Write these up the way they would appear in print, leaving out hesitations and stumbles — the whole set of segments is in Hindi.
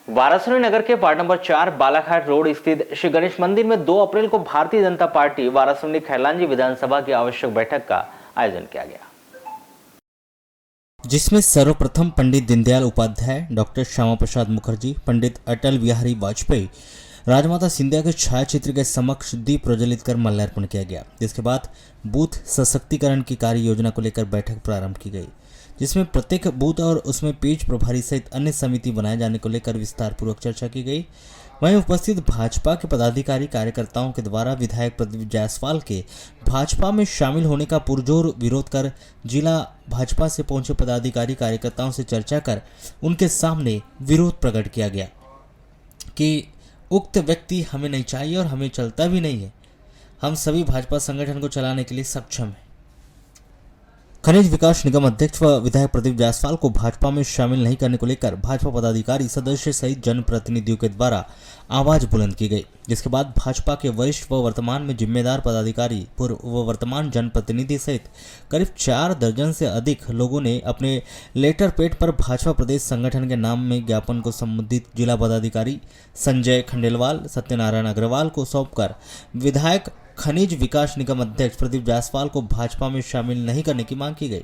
वाराणसी नगर के वार्ड नंबर 4 बालाघाट रोड स्थित श्री गणेश मंदिर में 2 अप्रैल को भारतीय जनता पार्टी वाराणसी खैलांजी विधानसभा की आवश्यक बैठक का आयोजन किया गया, जिसमें सर्वप्रथम पंडित दीनदयाल उपाध्याय, डॉक्टर श्यामा प्रसाद मुखर्जी, पंडित अटल बिहारी वाजपेयी, राजमाता सिंधिया के छायाचित्र के समक्ष दीप प्रज्वलित कर माल्यार्पण किया गया। जिसके बाद बूथ सशक्तिकरण की कार्य योजना को लेकर बैठक प्रारंभ की गई, जिसमें प्रत्येक बूथ और उसमें पेज प्रभारी सहित अन्य समिति बनाए जाने को लेकर विस्तार पूर्वक चर्चा की गई। वहीं उपस्थित भाजपा के पदाधिकारी कार्यकर्ताओं के द्वारा विधायक प्रदीप जायसवाल के भाजपा में शामिल होने का पुरजोर विरोध कर जिला भाजपा से पहुंचे पदाधिकारी कार्यकर्ताओं से चर्चा कर उनके सामने विरोध प्रकट किया गया कि उक्त व्यक्ति हमें नहीं चाहिए और हमें चलता भी नहीं है। हम सभी भाजपा संगठन को चलाने के लिए सक्षम हैं। खनिज विकास निगम अध्यक्ष व विधायक प्रदीप जायसवाल को भाजपा में शामिल नहीं करने को लेकर भाजपा पदाधिकारी सदस्य सहित जनप्रतिनिधियों के द्वारा आवाज बुलंद की गई। जिसके बाद भाजपा के वरिष्ठ व वर्तमान में जिम्मेदार पदाधिकारी, पूर्व व वर्तमान जनप्रतिनिधि सहित करीब 4 दर्जन से अधिक लोगों ने अपने लेटर पैड पर भाजपा प्रदेश संगठन के नाम में ज्ञापन को संबंधित जिला पदाधिकारी संजय खंडेलवाल, सत्यनारायण अग्रवाल को सौंपकर विधायक खनिज विकास निगम अध्यक्ष प्रदीप जायसवाल को भाजपा में शामिल नहीं करने की मांग की गई।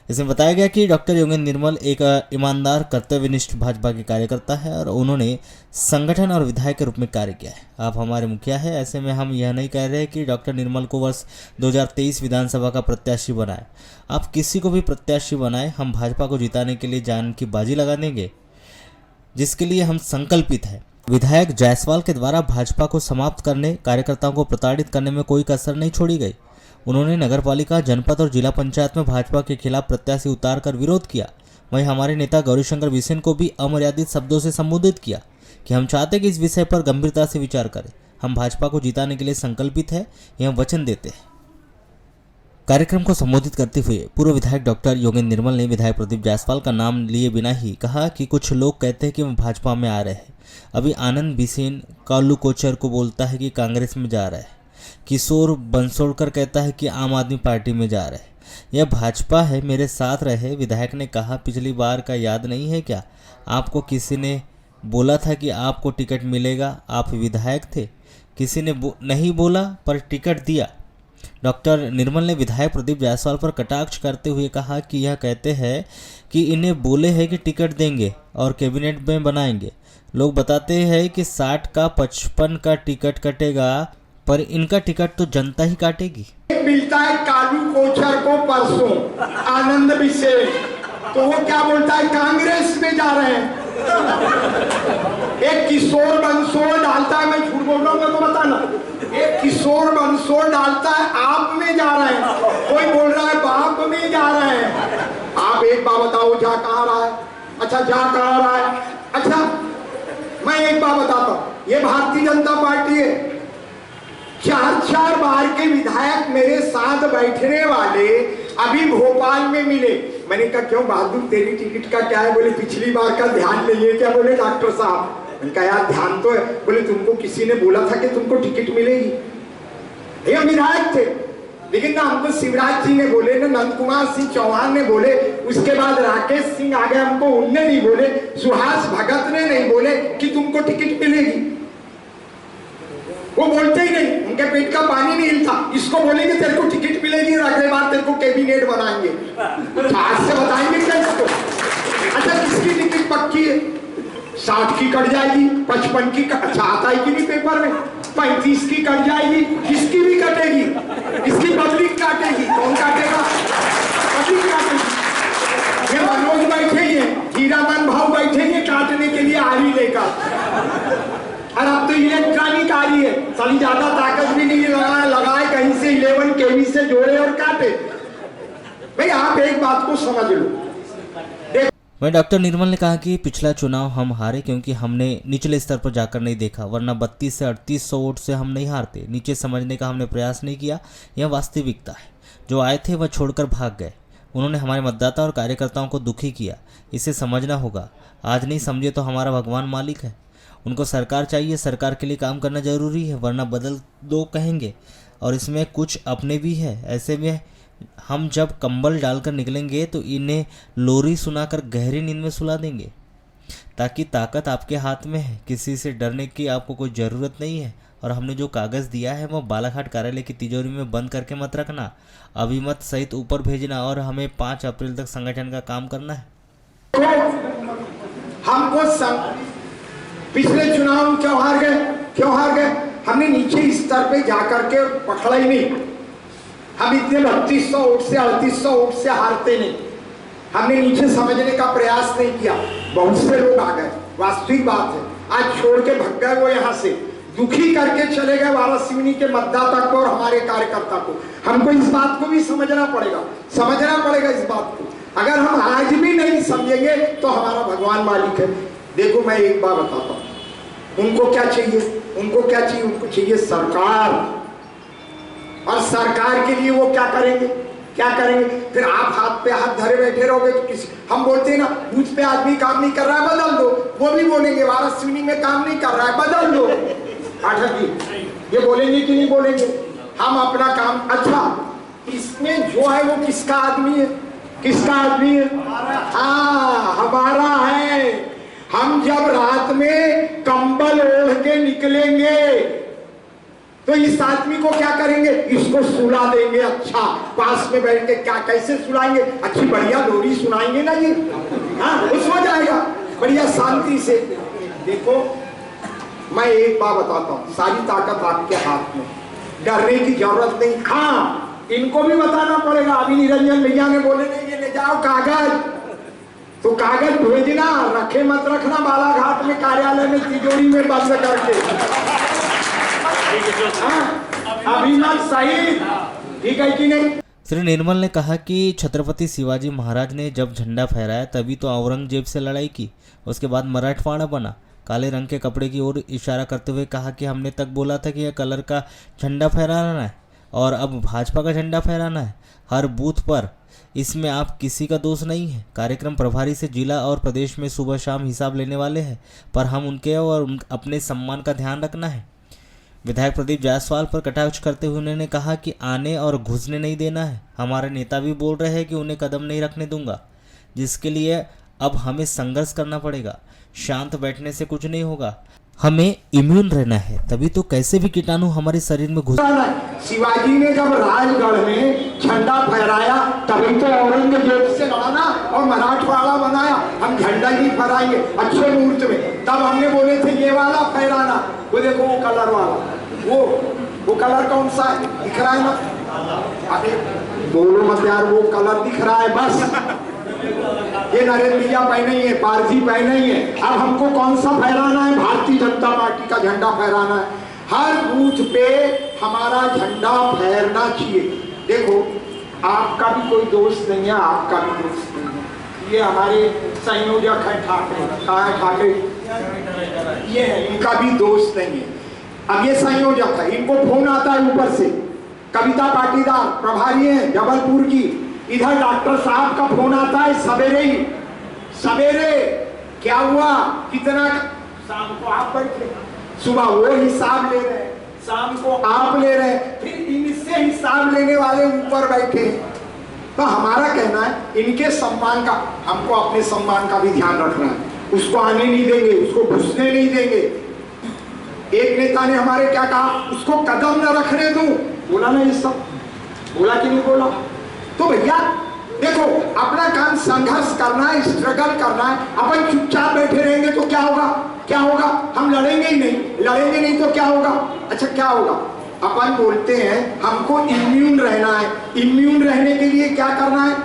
इसमें बताया गया कि डॉक्टर योगेंद्र निर्मल एक ईमानदार, कर्तव्यनिष्ठ भाजपा के कार्यकर्ता है और उन्होंने संगठन और विधायक के रूप में कार्य किया है। आप हमारे मुखिया हैं, ऐसे में हम यह नहीं कह रहे कि डॉक्टर निर्मल को वर्ष 2023 विधानसभा का प्रत्याशी बनाए। आप किसी को भी प्रत्याशी बनाए, हम भाजपा को जिताने के लिए जान की बाजी लगा देंगे, जिसके लिए हम संकल्पित हैं। विधायक जायसवाल के द्वारा भाजपा को समाप्त करने, कार्यकर्ताओं को प्रताड़ित करने में कोई कसर नहीं छोड़ी गई। उन्होंने नगरपालिका, जनपद और जिला पंचायत में भाजपा के खिलाफ प्रत्याशी उतारकर विरोध किया। वहीं हमारे नेता गौरीशंकर बिसेन को भी अमर्यादित शब्दों से संबोधित किया कि हम चाहते कि इस विषय पर गंभीरता से विचार करें। हम भाजपा को जिताने के लिए संकल्पित है, यह वचन देते हैं। कार्यक्रम को संबोधित करते हुए पूर्व विधायक डॉक्टर योगेंद्र निर्मल ने विधायक प्रदीप जायसवाल का नाम लिए बिना ही कहा कि कुछ लोग कहते हैं कि वो भाजपा में आ रहे हैं। अभी आनंद बिसेन कालू कोचर को बोलता है कि कांग्रेस में जा रहा है। किशोर बंसोड़कर कहता है कि आम आदमी पार्टी में जा रहा है। यह भाजपा है, मेरे साथ रहे। विधायक ने कहा, पिछली बार का याद नहीं है क्या? आपको किसी ने बोला था कि आपको टिकट मिलेगा, आप विधायक थे। किसी ने नहीं बोला पर टिकट दिया। डॉक्टर निर्मल ने विधायक प्रदीप जायसवाल पर कटाक्ष करते हुए कहा कि यह कहते हैं कि इन्हें बोले हैं कि टिकट देंगे और कैबिनेट में बनाएंगे। लोग बताते हैं कि 60 का 55 का टिकट कटेगा, पर इनका टिकट तो जनता ही काटेगी। मिलता है कालू कोचर को परसों आनंद बिसेन, तो वो क्या बोलता है, कांग्रेस में जा रहे हैं। एक किशोर बंसोड़ डालता है, मैं झूठ बोल रहा हूँ मेरे को बताना, एक किशोर बंसोड़ डालता है आप में जा रहे हैं, कोई बोल रहा है बाप में जा रहे हैं। आप एक बात बताओ, जा कहाँ रहा है? अच्छा, जा कहाँ रहा है? अच्छा, मैं एक बात बताता हूँ, ये भारतीय जनता पार्टी है। 4 बार के विधायक मेरे साथ बैठने वाले अभी भोपाल में मिले। मैंने कहा, क्यों बहादुर, तेरी टिकट का क्या है? बोले पिछली बार का ध्यान नहीं है क्या? बोले डॉक्टर साहब। मैंने कहा, यार ध्यान तो है। बोले तुमको किसी ने बोला था कि तुमको टिकट मिलेगी? ये विधायक थे, लेकिन ना हमको शिवराज जी ने बोले, ना नंद कुमार सिंह चौहान ने बोले, उसके बाद राकेश सिंह आ गए, हमको उनने नहीं बोले, सुहास भगत ने नहीं बोले कि तुमको टिकट मिलेगी। वो बोलते ही नहीं, उनके पेट का पानी नहीं हिलता। इसको बोलेंगे तेरे को टिकट मिलेगी और अगले बार तेरे को कैबिनेट बनाएंगे। आज से बताएंगे क्या इसको? अच्छा, किसकी टिकट पक्की है? 60 की कट जाएगी, 55 की अच्छा आता है कि नहीं पेपर में, 35 की कट जाएगी, किसकी भी कटेगी, इसकी पब्लिक काटेगी। कौन काटेगा? पब्लिक काटेगी। ये मनोज बैठे ही है, हीरामन भाव बैठे ही काटने के लिए आरी लेकर। और अब तो इलेक्ट्रॉनिक आ रही है, साली ज्यादा ताकत भी नहीं लगाए कहीं से 11 केवी से जोड़े और काटे। भाई आप एक बात को समझ लो। वहीं डॉक्टर निर्मल ने कहा कि पिछला चुनाव हम हारे क्योंकि हमने निचले स्तर पर जाकर नहीं देखा, वरना 32 से 3800 वोट से हम नहीं हारते। नीचे समझने का हमने प्रयास नहीं किया, यह वास्तविकता है। जो आए थे वह छोड़कर भाग गए। उन्होंने हमारे मतदाता और कार्यकर्ताओं को दुखी किया, इसे समझना होगा। आज नहीं समझे तो हमारा भगवान मालिक है। उनको सरकार चाहिए, सरकार के लिए काम करना जरूरी है, वरना बदल दो कहेंगे, और इसमें कुछ अपने भी है। ऐसे में हम जब कंबल डालकर निकलेंगे तो इन्हें लोरी सुनाकर गहरी नींद में सुला देंगे। ताकि ताकत आपके हाथ में है, किसी से डरने की आपको कोई ज़रूरत नहीं है। और हमने जो कागज़ दिया है वो बालाघाट कार्यालय की तिजोरी में बंद करके मत रखना, अभिमत सहित ऊपर भेजना और हमें 5 अप्रैल तक संगठन का काम करना है। हमको पिछले चुनाव में क्यों हार गए हमने नीचे स्तर पे जाकर के पकड़ा ही नहीं। हम इतने 3200 वोट से 3800 वोट से हारते नहीं। हमने नीचे समझने का प्रयास नहीं किया। बहुत से लोग आ गए, वास्तविक बात है, आज छोड़ के भग गए वो यहाँ से, दुखी करके चले गए वारासिवनी के मतदाता को और हमारे कार्यकर्ता को। हमको इस बात को भी समझना पड़ेगा इस बात को। अगर हम आज भी नहीं समझेंगे तो हमारा भगवान मालिक है। देखो मैं एक बात बताता हूँ, उनको क्या चाहिए, उनको चाहिए सरकार। और सरकार के लिए वो क्या करेंगे? फिर आप हाथ पे हाथ धरे बैठे रहोगे तो किसी, हम बोलते हैं ना, बूथ पे आदमी काम नहीं कर रहा है बदल दो, वो भी बोलेंगे वारासिवनी में काम नहीं कर रहा है बदल दो। पाठक जी ये बोलेंगे कि नहीं बोलेंगे? हम अपना काम, अच्छा इसमें जो है वो किसका आदमी है? हाँ हमारा है। हम जब रात में कंबल ओढ़ के निकलेंगे तो इस आदमी को क्या करेंगे? इसको सुला देंगे। अच्छा पास में बैठ के क्या कैसे सुलाएंगे? अच्छी बढ़िया लोरी सुनाएंगे ना जी, हाँ वो सो जाएगा बढ़िया शांति से। देखो मैं एक बात बताता हूँ, सारी ताकत आपके हाथ में, डरने की जरूरत नहीं। हाँ इनको भी बताना पड़ेगा। अभी निरंजन भैया ने बोले नहीं ये ले जाओ कागज, तो कागज भेजना, रखे मत रखना बालाघाट में कार्यालय में तिजोरी में बंद करके। अभिमत सही, ठीक है कि नहीं? श्री निर्मल ने कहा कि छत्रपति शिवाजी महाराज ने जब झंडा फहराया तभी तो औरंगजेब से लड़ाई की, उसके बाद मराठवाड़ा बना। काले रंग के कपड़े की ओर इशारा करते हुए कहा कि हमने तक बोला था कि यह कलर का झंडा फहराना है और अब भाजपा का झंडा फहराना है हर बूथ पर। इसमें आप किसी का दोष नहीं है। कार्यक्रम प्रभारी से जिला और प्रदेश में सुबह शाम हिसाब लेने वाले हैं, पर हम उनके और अपने सम्मान का ध्यान रखना है। विधायक प्रदीप जायसवाल पर कटाक्ष करते हुए उन्होंने कहा कि आने और घुसने नहीं देना है। हमारे नेता भी बोल रहे हैं कि उन्हें कदम नहीं रखने दूंगा, जिसके लिए अब हमें संघर्ष करना पड़ेगा। शांत बैठने से कुछ नहीं होगा, हमें इम्यून रहना है, तभी तो कैसे भी कीटाणु हमारे शरीर में घुस। शिवाजी ने जब राजगढ़ में झंडा फहराया तभी तो औरंगजेब से लड़ाना और मराठवाड़ा बनाया। हम झंडा ही फहराएंगे अच्छे मुहूर्त में, तब हमने बोले थे ये वाला फहराना। वो देखो वो कलर वाला, वो कलर कौन सा है? दिख रहा है ना? अरे बोलो मत यार, वो कलर दिख रहा है बस। ये नरेंद्र भैया पहने ही है, पारसी पहने ही है। अब हमको कौन सा फहराना है? भारतीय जनता पार्टी का झंडा फहराना है। हर बूथ पे हमारा झंडा फहरना चाहिए। देखो आपका भी कोई दोस्त नहीं है, आपका भी दोस्त नहीं है। ये हमारे संयोजक है ठाकरे, ये इनका भी दोस्त नहीं है। अब ये संयोजक है, इनको फोन आता है ऊपर से, कविता पाटीदार प्रभारी है जबलपुर की, इधर डॉक्टर साहब का फोन आता है सवेरे क्या हुआ कितना, शाम को आप बैठे, सुबह वो हिसाब ले रहे, शाम को आप ले रहे, फिर इनसे हिसाब लेने वाले ऊपर बैठे। तो हमारा कहना है इनके सम्मान का, हमको अपने सम्मान का भी ध्यान रखना है। उसको आने नहीं देंगे, उसको घुसने नहीं देंगे। एक नेता ने हमारे क्या कहा, उसको कदम न रखने दूं, बोला ना, ये सब बोला कि नहीं बोला? तो भैया देखो अपना काम संघर्ष करना है, स्ट्रगल करना है। अपन चुपचाप बैठे रहेंगे तो क्या होगा? हम लड़ेंगे नहीं तो क्या होगा? अच्छा क्या होगा? अपन बोलते हैं हमको इम्यून रहना है। इम्यून रहने के लिए क्या करना है?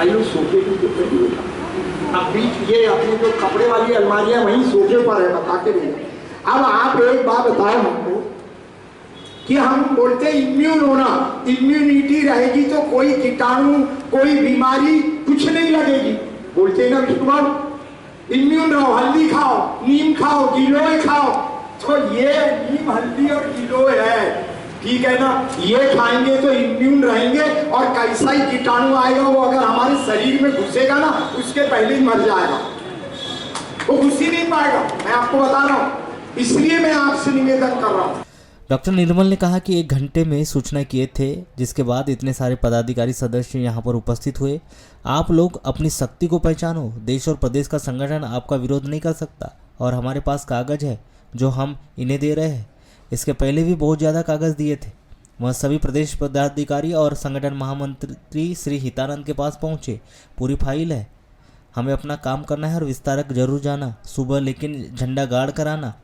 आइयो सोफे की अब बीच ये अपने जो कपड़े वाली अलमारियां वहीं सोफे पर है, बता के भैया। अब आप एक बात बताओ हमको कि हम बोलते हैं इम्यून होना, इम्यूनिटी रहेगी तो कोई कीटाणु कोई बीमारी कुछ नहीं लगेगी। बोलते हैं ना विष्णु बाबू, इम्यून रहो, हल्दी खाओ, नीम खाओ, गिलोय खाओ। तो ये नीम हल्दी और गिलोय है, ठीक है ना? ये खाएंगे तो इम्यून रहेंगे और कैसा ही कीटाणु आएगा वो अगर हमारे शरीर में घुसेगा ना, उसके पहले ही मर जाएगा, वो घुस ही नहीं पाएगा। मैं आपको बता रहा हूँ, इसलिए मैं आपसे निवेदन कर रहा हूँ। डॉक्टर निर्मल ने कहा कि 1 घंटे में सूचना किए थे, जिसके बाद इतने सारे पदाधिकारी सदस्य यहाँ पर उपस्थित हुए। आप लोग अपनी शक्ति को पहचानो। देश और प्रदेश का संगठन आपका विरोध नहीं कर सकता और हमारे पास कागज है जो हम इन्हें दे रहे हैं। इसके पहले भी बहुत ज़्यादा कागज दिए थे। वह सभी प्रदेश पदाधिकारी और संगठन महामंत्री श्री हितानंद के पास पहुँचे। पूरी फाइल है। हमें अपना काम करना है और विस्तारक जरूर जाना सुबह, लेकिन झंडा गाड़ कर आना।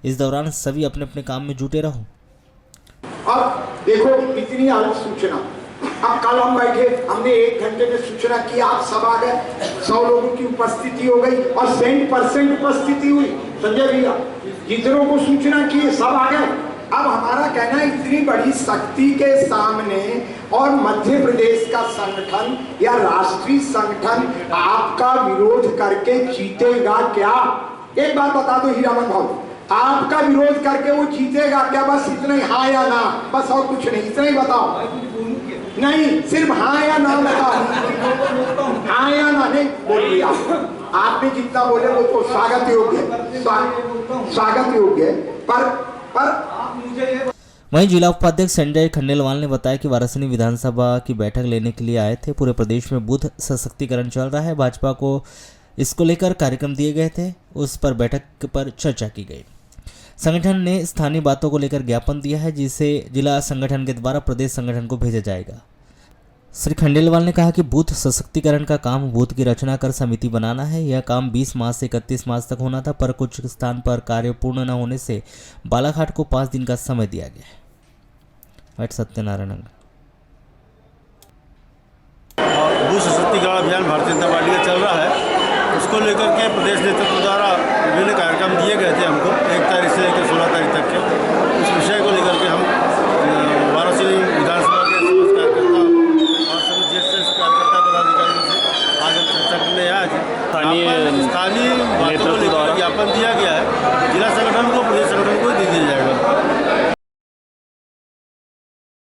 इस दौरान सभी अपने अपने काम में जुटे रहो। अब देखो इतनी अलग सूचना। अब कल हम बैठे, हमने 1 घंटे में सूचना की, आप सब आ गए, 100 लोगों की उपस्थिति हो गई और 100% उपस्थिति हुई। संजय भैया जितनों को सूचना की सब आ गए। अब हमारा कहना है इतनी बड़ी शक्ति के सामने और मध्य प्रदेश का संगठन या राष्ट्रीय संगठन आपका विरोध करके जीतेगा क्या? एक बात बता दो हीरामन भाऊ, आपका विरोध करके वो जीतेगा क्या? बस इतना ही, हाँ या ना, बस और कुछ नहीं, इतना ही बताओ। नहीं, सिर्फ हाँ या ना बताओ। हाँ या ना नहीं बोलिए आपने जितना बोले वो तो स्वागत योग्य, स्वागत योग्य। पर वहीं जिला उपाध्यक्ष संजय खंडेलवाल ने बताया कि वाराणसी विधानसभा की बैठक लेने के लिए आए थे। पूरे प्रदेश में बुद्ध सशक्तिकरण चल रहा है। भाजपा को इसको लेकर कार्यक्रम दिए गए थे, उस पर बैठक पर चर्चा की गई। संगठन ने स्थानीय बातों को लेकर ज्ञापन दिया है, जिसे जिला संगठन के द्वारा प्रदेश संगठन को भेजा जाएगा। श्री खंडेलवाल ने कहा कि बूथ सशक्तिकरण का काम बूथ की रचना कर समिति बनाना है। यह काम 20 मार्च से 31 मार्च तक होना था, पर कुछ स्थान पर कार्य पूर्ण न होने से बालाघाट को 5 दिन का समय दिया गया है। सत्यनारायण बूथ सशक्तिकरण अभियान भारतीय जनता पार्टी का चल रहा है। उसको लेकर के प्रदेश नेतृत्व द्वारा विभिन्न कार्यक्रम दिए गए थे हमको 1 तारीख से लेकर 16 तारीख तक के। उस विषय को लेकर के हम वाराणसी विधानसभा के समस्त कार्यकर्ता और सभी ज्येष्ठ कार्यकर्ता पदाधिकारियों से आज चर्चा करने आए थे। स्थानीय बातों को लेकर ज्ञापन दिया गया है। जिला